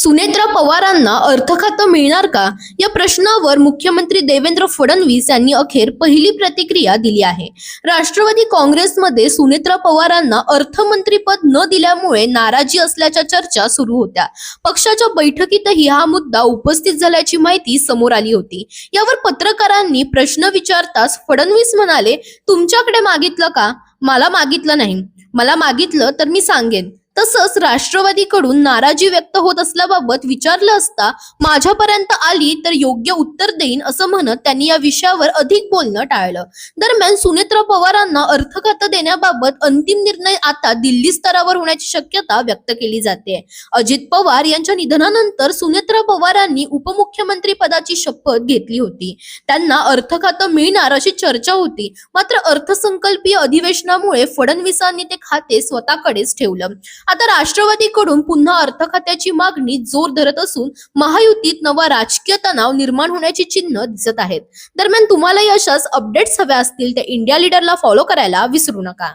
सुनेत्रा पवारांना अर्थ खातं मिळणार का या प्रश्नावर मुख्यमंत्री देवेंद्र फडणवीस यांनी अखेर पहिली प्रतिक्रिया दिली आहे। राष्ट्रवादी काँग्रेसमध्ये सुनेत्रा पवारांना अर्थमंत्रीपद न दिल्यामुळे नाराजी असल्याच्या चर्चा सुरू होत्या। पक्षाच्या बैठकीतही हा मुद्दा उपस्थित झाल्याची माहिती समोर आली होती। यावर पत्रकारांनी प्रश्न विचारताच फडणवीस म्हणाले, तुमच्याकडे मागितलं का? मला मागितलं नाही, मला मागितलं तर मी सांगेन। तसंच राष्ट्रवादीकडून नाराजी व्यक्त होत असल्याबाबत विचारलं असता माझ्यापर्यंत आली तर योग्य उत्तर देईन असं म्हणत त्यांनी या विषयावर अधिक बोलणं टाळलं। दरम्यान सुनेत्रा पवारांना अर्थ खातं देण्याबाबत अंतिम निर्णय आता दिल्ली स्तरावर होण्याची शक्यता व्यक्त केली जाते। अजित पवार यांच्या निधनानंतर सुनेत्रा पवारांनी उपमुख्यमंत्री पदाची शपथ घेतली होती। त्यांना अर्थ खातं मिळणार अशी चर्चा होती, मात्र अर्थसंकल्पीय अधिवेशनामुळे फडणवीसांनी ते खाते स्वतःकडेच ठेवलं। आता राष्ट्रवादीकडून पुन्हा अर्थ खात्याची मागणी जोर धरत असून महायुतीत नवा राजकीय तणाव निर्माण होण्याची चिन्ह दिसत आहेत। दरम्यान तुम्हालाही अशाच अपडेट्स हव्या असतील तर इंडिया लीडरला फॉलो करायला विसरू नका।